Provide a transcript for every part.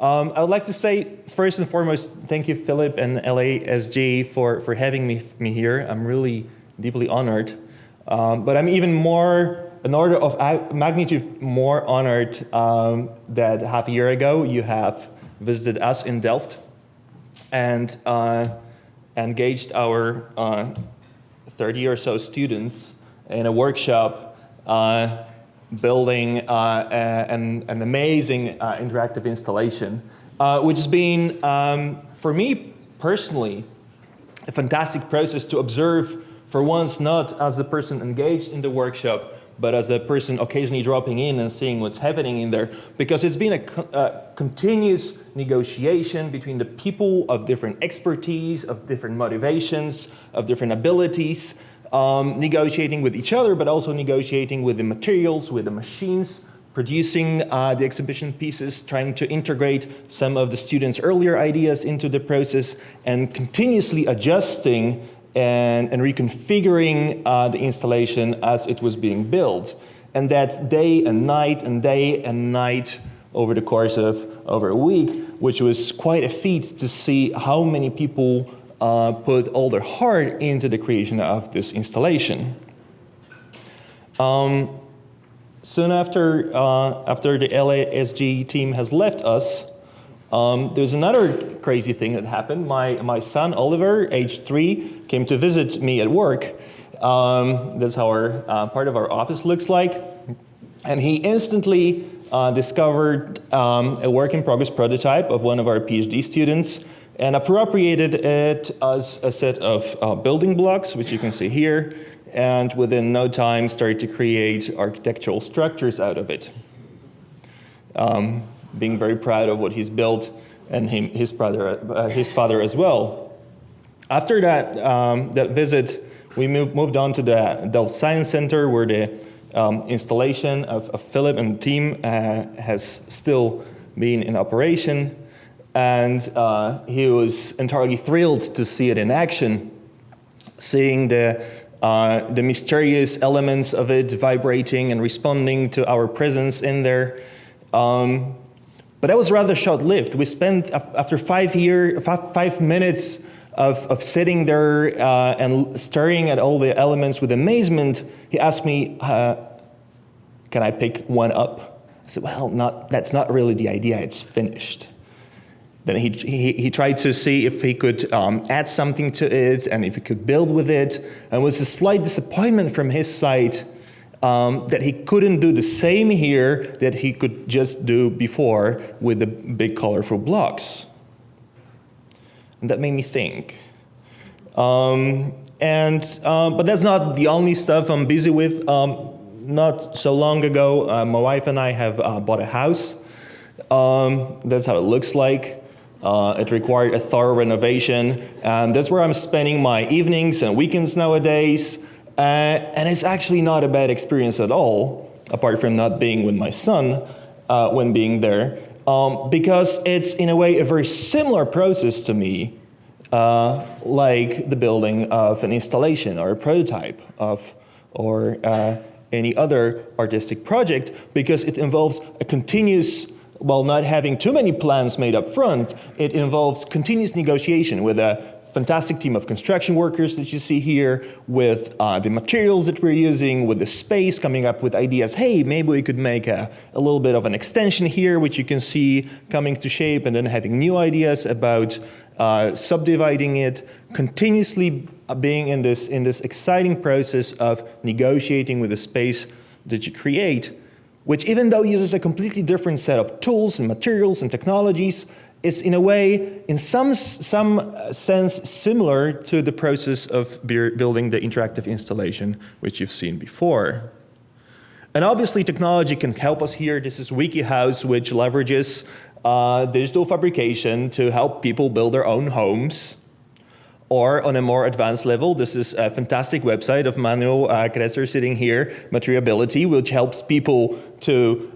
I would like to say, first and foremost, thank you, Philip and LASG, for having me here. I'm really deeply honored. But I'm even more, an order of magnitude more honored that half a year ago you have visited us in Delft and engaged our 30 or so students in a workshop building an amazing interactive installation, which has been, for me personally, a fantastic process to observe, for once, not as the person engaged in the workshop, but as a person occasionally dropping in and seeing what's happening in there, because it's been a continuous negotiation between the people of different expertise, of different motivations, of different abilities, negotiating with each other, but also negotiating with the materials, with the machines, producing the exhibition pieces, trying to integrate some of the students' earlier ideas into the process, and continuously adjusting and reconfiguring the installation as it was being built. And that day and night over the course of over a week, which was quite a feat to see how many people put all their heart into the creation of this installation. Soon after the LASG team has left us, there's another crazy thing that happened. My son, Oliver, age 3, came to visit me at work. That's how our part of our office looks like. And he instantly discovered a work-in-progress prototype of one of our PhD students and appropriated it as a set of building blocks, which you can see here, and within no time started to create architectural structures out of it. Being very proud of what he's built, and his father as well. After that visit, we moved on to the Delft Science Center, where the installation of Philip and the team has still been in operation, and he was entirely thrilled to see it in action, seeing the mysterious elements of it vibrating and responding to our presence in there. But that was rather short-lived. We spent, after 5 minutes of sitting there and staring at all the elements with amazement, he asked me, can I pick one up? I said, well, that's not really the idea, it's finished. Then he tried to see if he could add something to it and if he could build with it. And it was a slight disappointment from his side that he couldn't do the same here that he could just do before with the big colorful blocks. And that made me think. But that's not the only stuff I'm busy with. Not so long ago, my wife and I have bought a house. That's how it looks like. It required a thorough renovation, and that's where I'm spending my evenings and weekends nowadays. And it's actually not a bad experience at all, apart from not being with my son when being there, because it's in a way a very similar process to me, like the building of an installation or a prototype or any other artistic project, because it involves a continuous, while not having too many plans made up front, it involves continuous negotiation with a fantastic team of construction workers that you see here, with the materials that we're using, with the space, coming up with ideas. Hey, maybe we could make a little bit of an extension here, which you can see coming to shape, and then having new ideas about subdividing it, continuously being in this exciting process of negotiating with the space that you create, which, even though uses a completely different set of tools and materials and technologies, is in a way, in some sense, similar to the process of building the interactive installation, which you've seen before. And obviously, technology can help us here. This is WikiHouse, which leverages digital fabrication to help people build their own homes. Or on a more advanced level, this is a fantastic website of Manuel Kretzer sitting here, Materiability, which helps people to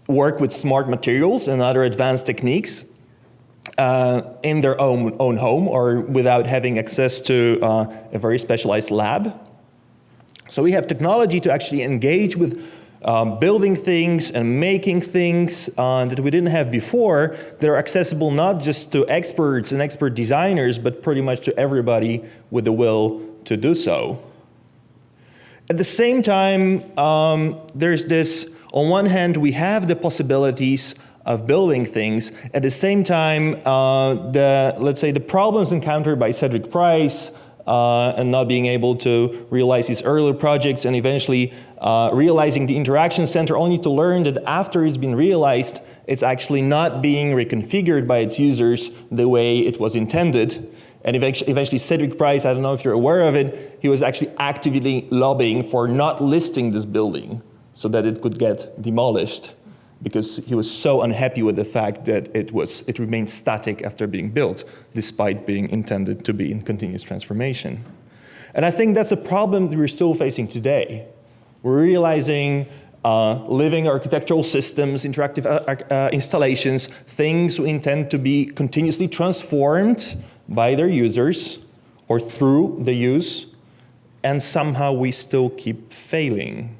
work with smart materials and other advanced techniques in their own home, or without having access to a very specialized lab. So we have technology to actually engage with building things and making things that we didn't have before, that are accessible not just to experts and expert designers, but pretty much to everybody with the will to do so. At the same time, there's this, on one hand, we have the possibilities of building things. At the same time, let's say the problems encountered by Cedric Price and not being able to realize his earlier projects and eventually realizing the interaction center, only to learn that after it's been realized, it's actually not being reconfigured by its users the way it was intended. And eventually Cedric Price, I don't know if you're aware of it, he was actually actively lobbying for not listing this building so that it could get demolished, because he was so unhappy with the fact that it remained static after being built, despite being intended to be in continuous transformation. And I think that's a problem that we're still facing today. We're realizing living architectural systems, interactive installations, things we intend to be continuously transformed by their users or through the use, and somehow we still keep failing.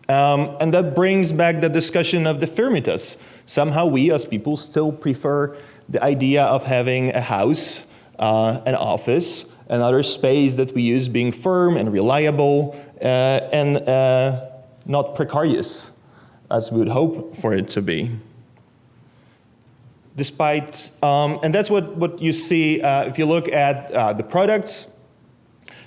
And that brings back the discussion of the firmitas. Somehow we as people still prefer the idea of having a house, an office, another space that we use being firm and reliable and not precarious, as we would hope for it to be. Despite, and that's what you see if you look at the products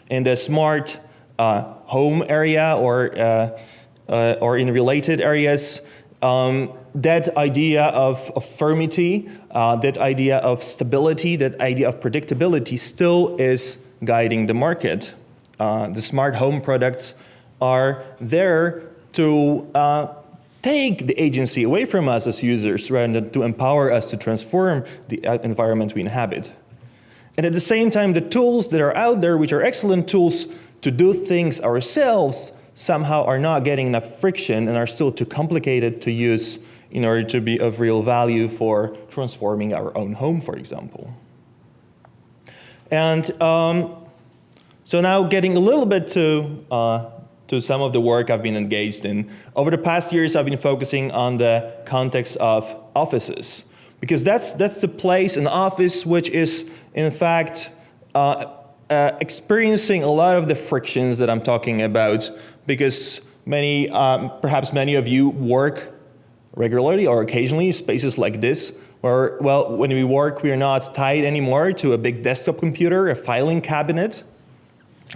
in the smart home area or in related areas, that idea of firmity, that idea of stability, that idea of predictability still is guiding the market. The smart home products are there to take the agency away from us as users rather than to empower us to transform the environment we inhabit. And at the same time, the tools that are out there, which are excellent tools to do things ourselves, somehow are not getting enough friction and are still too complicated to use in order to be of real value for transforming our own home, for example. And so now getting a little bit to some of the work I've been engaged in. Over the past years, I've been focusing on the context of offices, because that's the place, an office, which is in fact experiencing a lot of the frictions that I'm talking about, because perhaps many of you work regularly or occasionally in spaces like this, where, well, when we work, we are not tied anymore to a big desktop computer, a filing cabinet,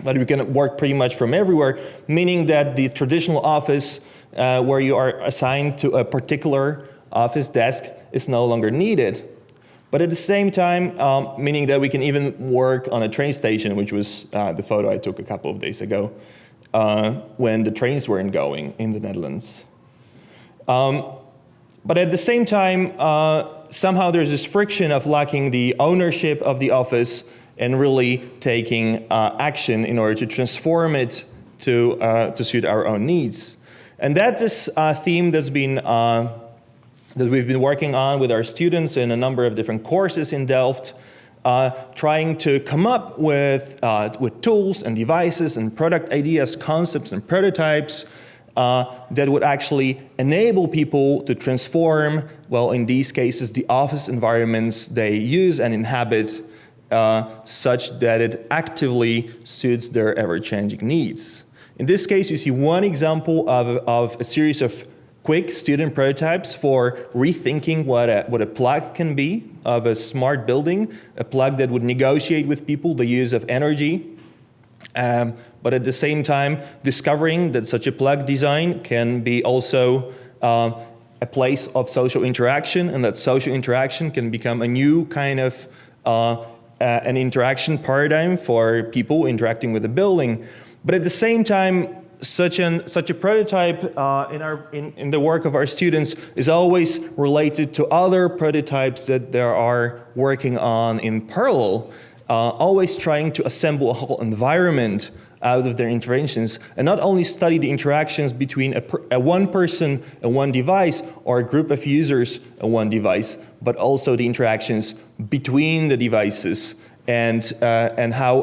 but we can work pretty much from everywhere, meaning that the traditional office where you are assigned to a particular office desk is no longer needed. But at the same time, meaning that we can even work on a train station, which was the photo I took a couple of days ago, when the trains weren't going in the Netherlands. But at the same time, somehow there's this friction of lacking the ownership of the office and really taking action in order to transform it to suit our own needs. And that is a theme that's been that we've been working on with our students in a number of different courses in Delft, trying to come up with tools and devices and product ideas, concepts and prototypes that would actually enable people to transform, well, in these cases, the office environments they use and inhabit such that it actively suits their ever-changing needs. In this case, you see one example of a series of quick student prototypes for rethinking what a plug can be of a smart building, a plug that would negotiate with people the use of energy, but at the same time discovering that such a plug design can be also a place of social interaction, and that social interaction can become a new kind of an interaction paradigm for people interacting with the building. But at the same time, such a prototype in the work of our students is always related to other prototypes that they are working on in parallel, always trying to assemble a whole environment out of their interventions, and not only study the interactions between a one person and one device, or a group of users and one device, but also the interactions between the devices and how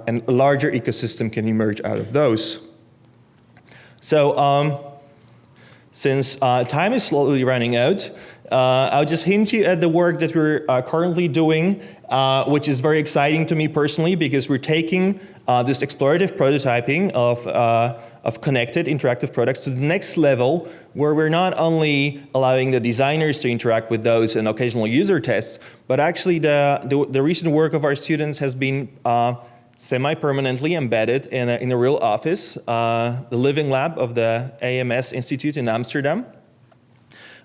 a larger ecosystem can emerge out of those. So since time is slowly running out, I'll just hint you at the work that we're currently doing, which is very exciting to me personally, because we're taking this explorative prototyping of connected interactive products to the next level, where we're not only allowing the designers to interact with those and occasional user tests, but actually the recent work of our students has been semi-permanently embedded in a real office, the living lab of the AMS Institute in Amsterdam,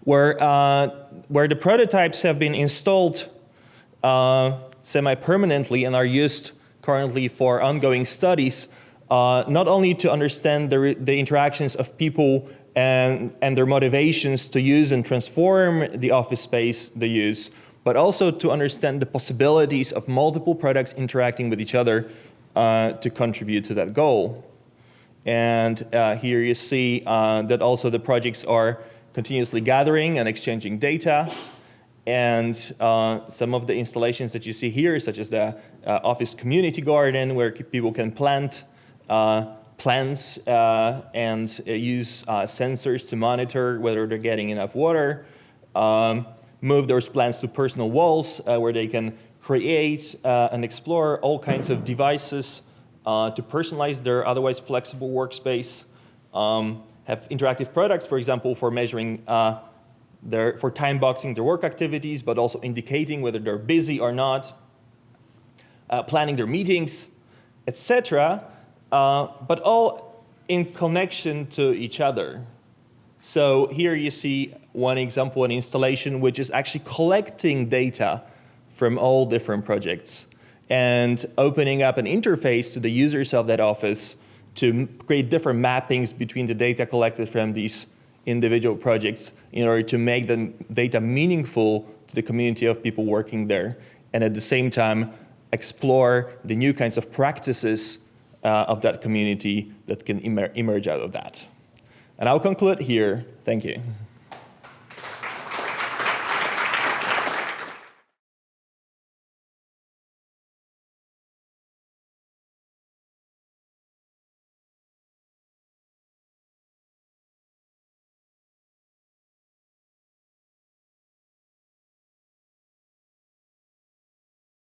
where the prototypes have been installed semi-permanently and are used currently for ongoing studies, not only to understand the interactions of people and their motivations to use and transform the office space they use, but also to understand the possibilities of multiple products interacting with each other to contribute to that goal. And here you see that also the projects are continuously gathering and exchanging data. And some of the installations that you see here, such as the office community garden, where people can plant plants and use sensors to monitor whether they're getting enough water, move those plants to personal walls where they can create and explore all kinds of devices to personalize their otherwise flexible workspace, have interactive products, for example, for measuring for time boxing their work activities, but also indicating whether they're busy or not, planning their meetings, etc., but all in connection to each other. So here you see one example, an installation which is actually collecting data from all different projects and opening up an interface to the users of that office to create different mappings between the data collected from these individual projects in order to make the data meaningful to the community of people working there, and at the same time explore the new kinds of practices of that community that can emerge out of that. And I'll conclude here. Thank you.